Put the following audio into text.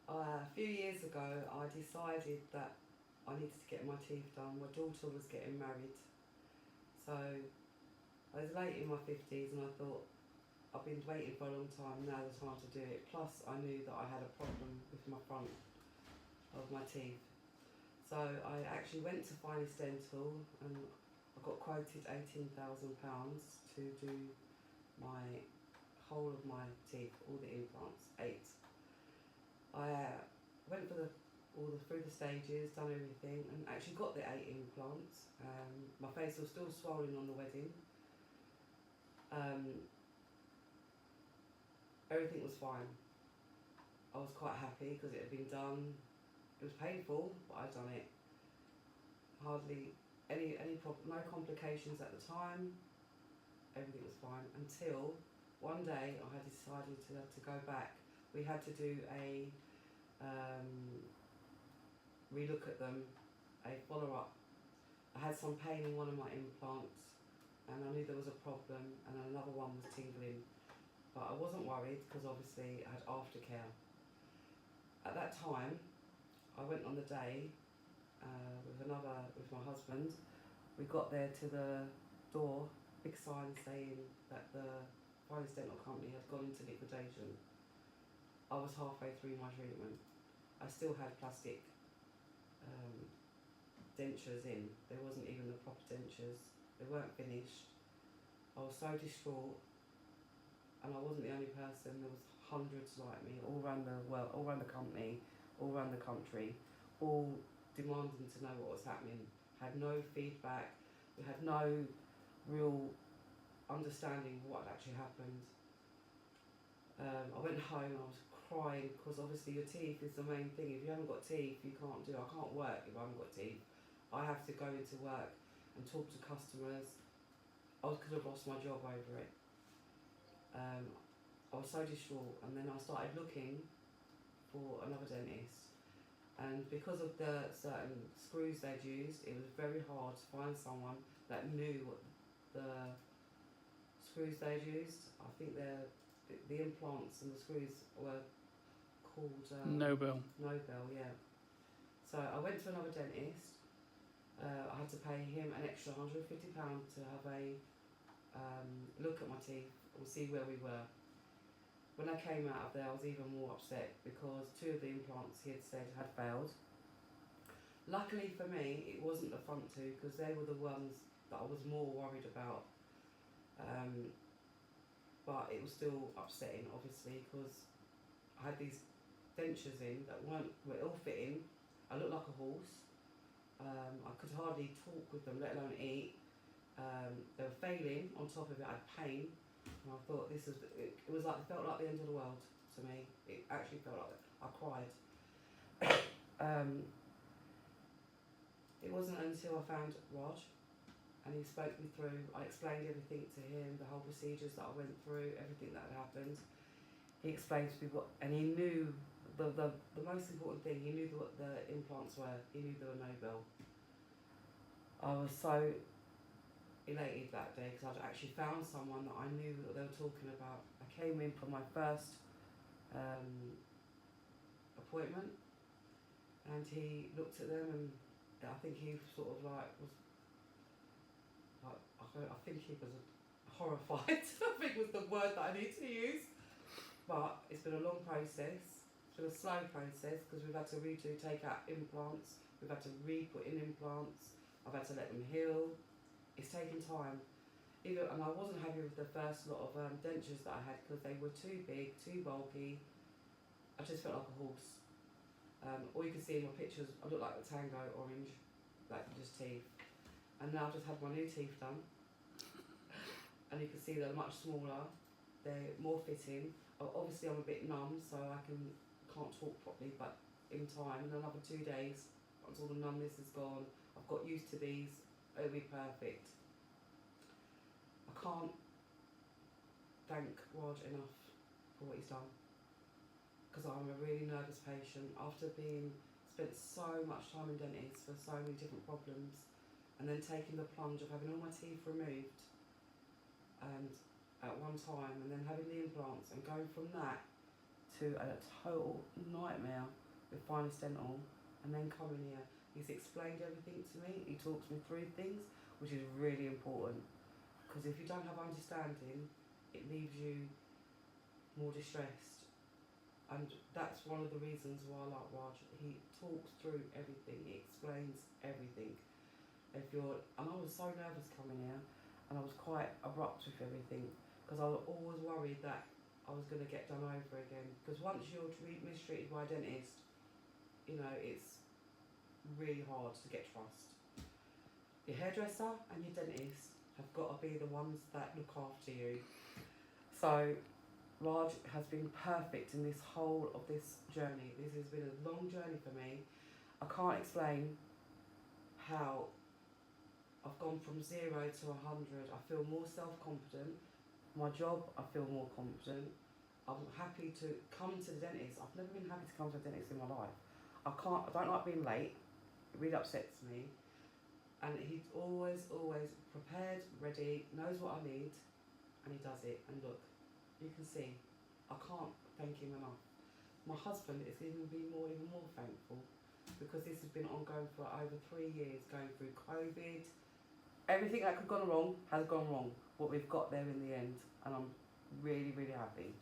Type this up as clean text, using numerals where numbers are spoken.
A few years ago, I decided that I needed to get my teeth done. My daughter was getting married, so I was late in my 50s, and I thought, I've been waiting for a long time, now's the time to do it. Plus, I knew that I had a problem with my front of my teeth. So I actually went to Finest Dental, and I got quoted £18,000 to do my whole of my teeth, all the implants, 8. I went for through the stages, done everything, and actually got the 8 implants. My face was still swollen on the wedding. Everything was fine. I was quite happy because it had been done. It was painful, but I'd done it. Hardly any no complications at the time. Everything was fine until one day I had decided to go back. We had to do a relook at them, a follow-up. I had some pain in one of my implants, and I knew there was a problem, and another one was tingling. But I wasn't worried because obviously I had aftercare. At that time, I went on the day with my husband. We got there to the door, big sign saying that the Finest Dental Company had gone into liquidation. I was halfway through my treatment. I still had plastic dentures in. There wasn't even the proper dentures. They weren't finished. I was so distraught, and I wasn't the only person. There was hundreds like me all around the world, all around the company, all around the country, all demanding to know what was happening. Had no feedback. We had no real understanding of what had actually happened. I went home and I was crying because obviously your teeth is the main thing. If you haven't got teeth, you can't do. I can't work if I haven't got teeth. I have to go into work and talk to customers. I could have lost my job over it. I was so distraught, and then I started looking for another dentist. And because of the certain screws they'd used, it was very hard to find someone that knew what the screws they'd used. I think the implants and the screws were called Nobel. Nobel, yeah. So I went to another dentist. I had to pay him an extra £150 to have a look at my teeth and see where we were. When I came out of there, I was even more upset because 2 of the implants he had said had failed. Luckily for me, it wasn't the front 2 because they were the ones that I was more worried about. But it was still upsetting, obviously, because I had these dentures in that were ill-fitting. I looked like a horse. I could hardly talk with them, let alone eat. They were failing. On top of it, I had pain. And I thought it felt like the end of the world to me. It actually felt like that. I cried. It wasn't until I found Raj and he spoke me through. I explained everything to him, the whole procedures that I went through, everything that had happened. He explained to me and he knew the most important thing. He knew what the implants were. He knew they were Nobel. I was so elated that day because I'd actually found someone that I knew what they were talking about. I came in for my first appointment, and he looked at them, and I think he sort of I think he was horrified. I think was the word that I need to use. But it's been a long process. It's been a slow process because we've had to take out implants. We've had to re-put in implants. I've had to let them heal. It's taken time. And I wasn't happy with the first lot of dentures that I had because they were too big, too bulky. I just felt like a horse. All you can see in my pictures, I look like the Tango orange, like just teeth. And now I've just had my new teeth done. And you can see they're much smaller. They're more fitting. Obviously I'm a bit numb, so I can't talk properly, but in time, in another 2 days, once all the numbness is gone, I've got used to these, it'll be perfect. I can't thank Raj enough for what he's done, because I'm a really nervous patient. After spent so much time in dentists for so many different problems, and then taking the plunge of having all my teeth removed, and at one time, and then having the implants, and going from that to a total nightmare with Finest Dental, and then coming here, he's explained everything to me. He talks me through things, which is really important, because if you don't have understanding, it leaves you more distressed. And that's one of the reasons why I like Raj. He talks through everything. He explains everything. And I was so nervous coming here, and I was quite abrupt with everything, because I was always worried that I was going to get done over again. Because once you're mistreated by a dentist, you know, it's really hard to get trust. Your hairdresser and your dentist have got to be the ones that look after you. So Raj has been perfect in this whole of this journey. This has been a long journey for me. I can't explain how I've gone from 0 to 100. I feel more self-confident. My job, I feel more confident. I'm happy to come to the dentist. I've never been happy to come to the dentist in my life. I don't like being late. It really upsets me. And he's always prepared, ready, knows what I need, and he does it. And look, you can see, I can't thank him enough. My husband is even more thankful, because this has been ongoing for over 3 years, going through COVID. Everything that could have gone wrong has gone wrong, but we've got there in the end, and I'm really happy.